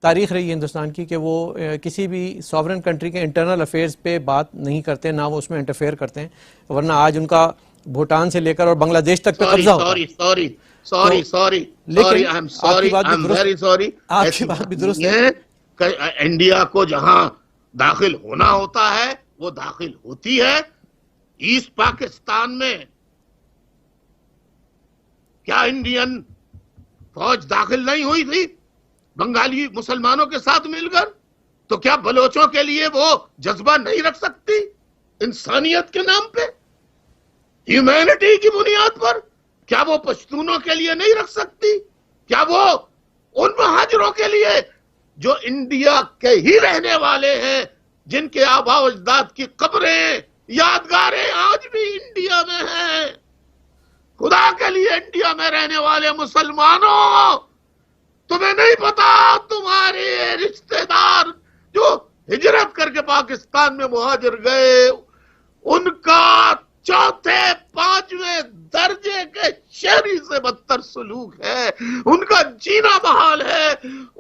تاریخ رہی ہے ہندوستان کی کہ وہ کسی بھی سوورن کنٹری کے انٹرنل افیئرز پہ بات نہیں کرتے، نہ وہ اس میں انٹرفیئر کرتے ہیں، ورنہ آج ان کا بھوٹان سے لے کر اور بنگلہ دیش تک پہ قبضہ ہوتا ہے۔ لیکن آپ کی بات بھی درست ہے۔ انڈیا کو جہاں داخل ہونا ہوتا ہے وہ داخل ہوتی ہے۔ ایسٹ پاکستان میں کیا انڈین فوج داخل نہیں ہوئی تھی بنگالی مسلمانوں کے ساتھ مل کر؟ تو کیا بلوچوں کے لیے وہ جذبہ نہیں رکھ سکتی انسانیت کے نام پہ، ہیومینٹی کی بنیاد پر؟ کیا وہ پشتونوں کے لیے نہیں رکھ سکتی؟ کیا وہ ان مہاجروں کے لیے جو انڈیا کے ہی رہنے والے ہیں، جن کے آباء و اجداد کی قبریں یادگاریں آج بھی انڈیا میں ہیں؟ خدا کے لیے انڈیا میں رہنے والے مسلمانوں، تمہیں نہیں پتا تمہارے رشتہ دار جو ہجرت کر کے پاکستان میں مہاجر گئے، ان کا چوتھے پانچویں درجے کے شہری سے بدتر سلوک ہے، ان کا جینا محال ہے،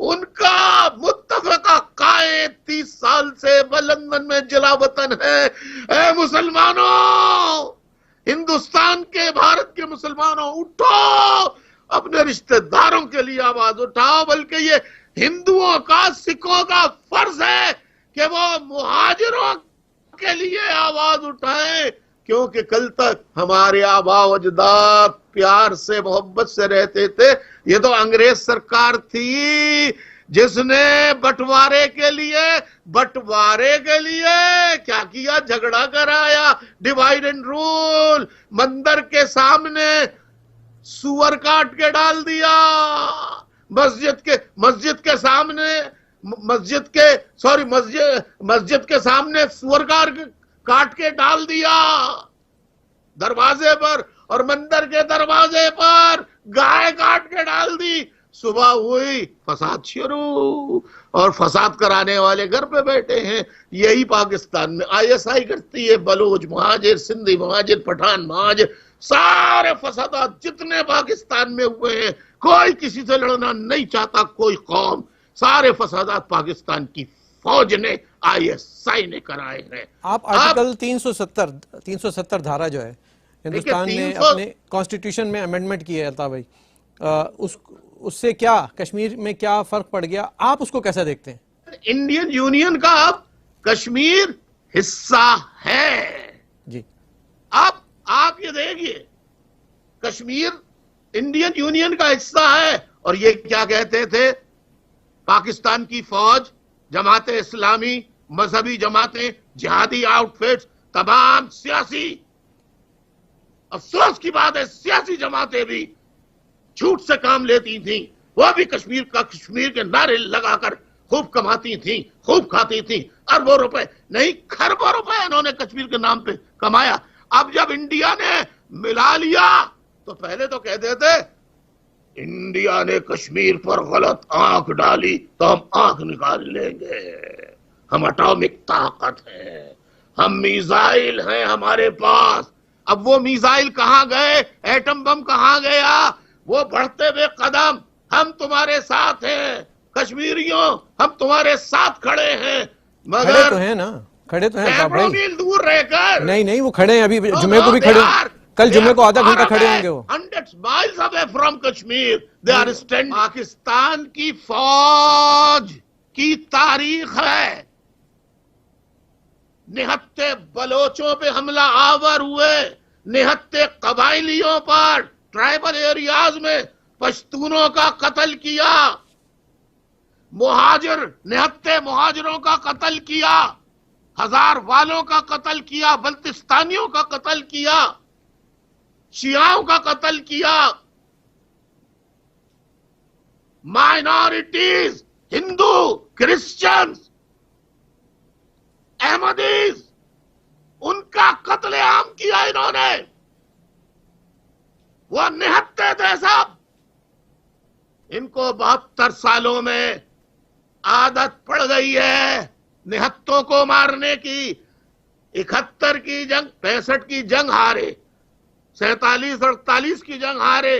ان کا متفقہ قائد 30 سال سے لندن میں جلا وطن ہے۔ اے مسلمانوں، ہندوستان کے، بھارت کے مسلمانوں، اٹھو، اپنے رشتہ داروں کے لیے آواز اٹھاؤ۔ بلکہ یہ ہندوؤں کا، سکھوں کا فرض ہے کہ وہ مہاجروں کے لیے آواز اٹھائیں، کیونکہ کل تک ہمارے آباء و اجداد پیار سے، محبت سے رہتے تھے۔ یہ تو انگریز سرکار تھی جس نے بٹوارے کے لیے کیا کیا؟ جھگڑا کرایا، ڈیوائیڈ اینڈ رول۔ مندر کے سامنے سور کاٹ کے ڈال دیا، مسجد کے سامنے سور کاٹ کے ڈال دیا دروازے پر، اور مندر کے دروازے پر گائے کاٹ کے ڈال دی۔ صبح ہوئی فساد شروع، اور فساد کرانے والے گھر پہ بیٹھے ہیں۔ یہی پاکستان میں ISI کرتی ہے، بلوچ مہاجر، سندھی مہاجر، پٹھان مہاجر، سارے فسادات جتنے پاکستان میں ہوئے ہیں، کوئی کسی سے لڑنا نہیں چاہتا، کوئی قوم، سارے فسادات پاکستان کی فوج نے، ISI نے کرائے ہیں۔ آپ آرٹیکل 370 دھارا جو ہے ہندوستان نے اپنے کانسٹیٹیوشن میں امینڈمنٹ کی ہے الطاف بھائی، اس سے کیا کشمیر میں کیا فرق پڑ گیا؟ آپ اس کو کیسا دیکھتے ہیں؟ انڈین یونین کا اب کشمیر حصہ ہے۔ جی، آپ یہ دیکھیے، کشمیر انڈین یونین کا حصہ ہے، اور یہ کیا کہتے تھے؟ پاکستان کی فوج، جماعت اسلامی، مذہبی جماعتیں، جہادی آؤٹ فٹس، تمام سیاسی، افسوس کی بات ہے سیاسی جماعتیں بھی جھوٹ سے کام لیتی تھیں، وہ بھی کشمیر کے نعرے لگا کر خوب کماتی تھیں، خوب کھاتی تھیں، اربوں روپے نہیں کھربوں روپے انہوں نے کشمیر کے نام پہ کمایا۔ اب جب انڈیا نے ملا لیا تو پہلے تو کہتے تھے انڈیا نے کشمیر پر غلط آنکھ ڈالی تو ہم آنکھ نکال لیں گے، ہم اٹامک طاقت ہے، ہم میزائل ہیں ہمارے پاس۔ اب وہ میزائل کہاں گئے؟ ایٹم بم کہاں گیا؟ وہ بڑھتے ہوئے قدم، ہم تمہارے ساتھ ہیں کشمیریوں، ہم تمہارے ساتھ کھڑے ہیں، مگر کھڑے تو ہیں نا، کھڑے تو ہیں سینکڑوں میل دور رہ کر۔ نہیں وہ کھڑے ہیں، ابھی جمعے کو بھی کھڑے ہیں، کل جمعے کو آدھا گھنٹہ کھڑے ہوں گے وہ۔ 100 miles away from Kashmir they are standing۔ Pakistan کی فوج کی تاریخ ہے، نہتے بلوچوں پہ حملہ آور ہوئے، نہتے قبائلیوں پر ٹرائبل ایریاز میں پشتونوں کا قتل کیا، نہتے مہاجروں کا قتل کیا، ہزار والوں کا قتل کیا، بلتستانیوں کا قتل کیا، شیعوں کا قتل کیا، مائنورٹیز، ہندو، کرسچنز، احمدیز، ان کا قتل عام کیا انہوں نے۔ وہ نہتے تھے صاحب، ان کو 72 سالوں میں عادت پڑ گئی ہے نہتوں کو مارنے کی۔ 71 کی جنگ، 65 کی جنگ ہارے، 47 48 کی جنگ ہارے،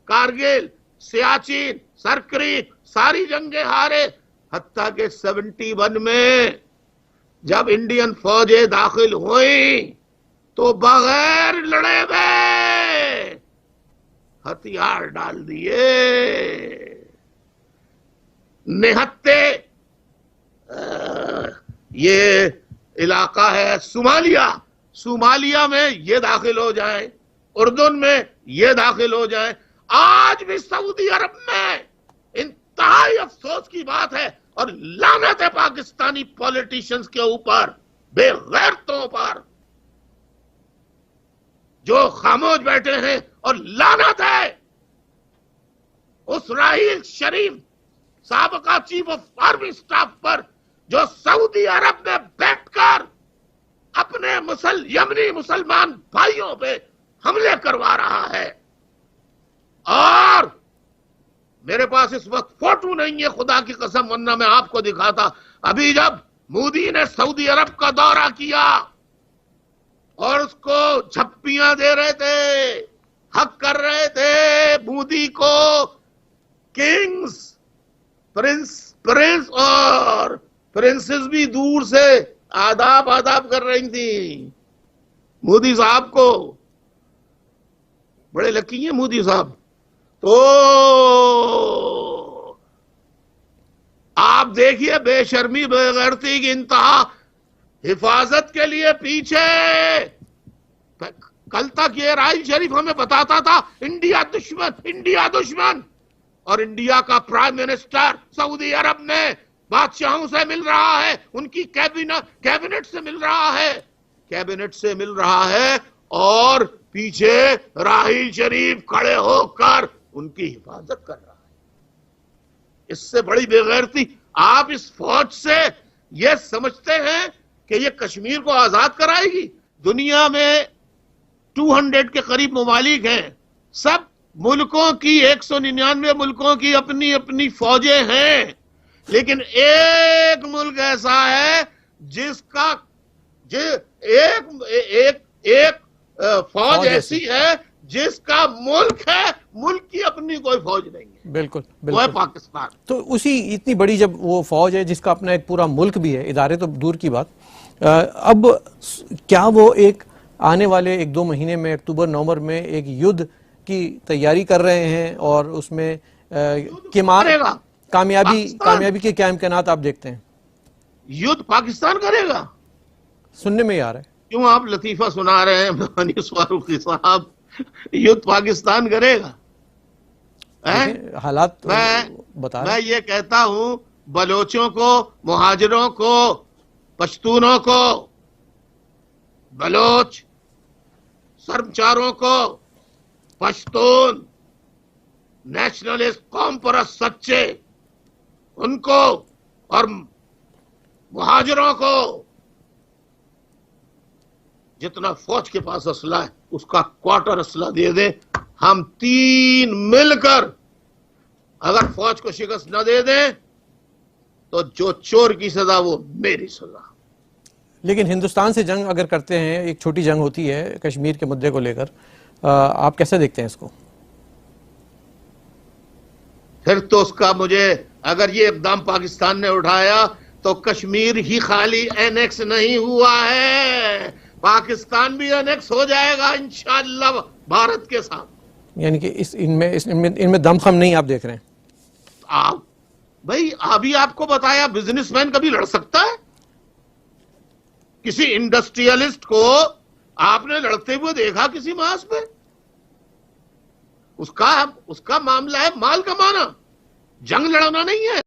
کارگل، سیاچین، سرکریک، ساری جنگیں ہارے، حتیٰ کہ 71 میں جب انڈین فوجیں داخل ہوئیں تو بغیر لڑے ہوئے ہتھیار ڈال دیے. نہتے یہ علاقہ ہے صومالیہ میں یہ داخل ہو جائیں, اردن میں یہ داخل ہو جائیں. آج بھی سعودی عرب میں انتہائی افسوس کی بات ہے اور لعنت ہے پاکستانی پولیٹیشنز کے اوپر, بے غیرتوں پر جو خاموش بیٹھے ہیں, اور لعنت ہے اس راحیل شریف سابقہ چیف آف آرمی سٹاف پر جو سعودی عرب میں بیٹھ کر اپنے یمنی مسلمان بھائیوں پہ حملے کروا رہا ہے. اور میرے پاس اس وقت فوٹو نہیں ہے خدا کی قسم, ورنہ میں آپ کو دکھاتا. ابھی جب مودی نے سعودی عرب کا دورہ کیا اور اس کو جھپیاں دے رہے تھے, حق کر رہے تھے مودی کو, کنگز پرنس اور پرنسز بھی دور سے آداب کر رہی تھی مودی صاحب کو. بڑے لکی ہیں مودی صاحب. تو آپ دیکھیے بے شرمی بے غیرتی کی انتہا. حفاظت کے لیے پیچھے کل تک یہ راحیل شریف ہمیں بتاتا تھا انڈیا دشمن, اور انڈیا کا پرائم منسٹر سعودی عرب میں بادشاہوں سے مل رہا ہے, ان کی کیبنٹ سے مل رہا ہے اور پیچھے راحیل شریف کھڑے ہو کر ان کی حفاظت کر رہا ہے. اس سے بڑی بے غیرتی آپ اس فوج سے یہ سمجھتے ہیں کہ یہ کشمیر کو آزاد کرائے گی؟ دنیا میں 200 کے قریب ممالک ہیں, سب ملکوں کی 199 ملکوں کی اپنی اپنی فوجیں ہیں, لیکن ایک ملک ایسا ہے جس کا ایک فوج ایسی ہے جس کا ملک ہے, ملک کی اپنی کوئی فوج نہیں ہے. بالکل وہ ہے پاکستان. تو اسی اتنی بڑی جب وہ فوج ہے جس کا اپنا ایک پورا ملک بھی ہے, ادارے تو دور کی بات, اب کیا وہ ایک آنے والے 1-2 مہینے میں اکتوبر نومبر میں ایک یدھ کی تیاری کر رہے ہیں اور اس میں کامیابی کے کیا امکانات آپ دیکھتے ہیں؟ یدھ پاکستان کرے گا سننے میں آ رہا ہے. کیوں آپ لطیفہ سنا رہے ہیں انیس فاروقی صاحب؟ یدھ پاکستان کرے گا. حالات بتا میں یہ کہتا ہوں بلوچوں کو, مہاجروں کو, پشتونوں کو, بلوچ سرمچاروں کو, پشتون نیشنلسٹ قوم پرست سچے ان کو اور مہاجروں کو جتنا فوج کے پاس اسلحہ ہے اس کا کوارٹر اسلحہ دے دیں. ہم 3 مل کر اگر فوج کو شکست نہ دے دیں تو جو چور کی سزا وہ میری سزا. لیکن ہندوستان سے جنگ اگر کرتے ہیں, ایک چھوٹی جنگ ہوتی ہے کشمیر کے مدعے کو لے کر, آپ کیسے دیکھتے ہیں اس کو؟ پھر تو اس کا مجھے اگر یہ اقدام پاکستان نے اٹھایا تو کشمیر ہی خالی اینیکس نہیں ہوا ہے, پاکستان بھی اینیکس ہو جائے گا انشاءاللہ بھارت کے ساتھ. یعنی کہ ان میں دم خم نہیں آپ دیکھ رہے ہیں؟ آپ بھائی ابھی آپ کو بتایا بزنس مین کبھی لڑ سکتا ہے؟ کسی انڈسٹریلسٹ کو آپ نے لڑتے ہوئے دیکھا کسی محاذ پہ؟ اس کا معاملہ ہے مال کمانا, جنگ لڑنا نہیں ہے.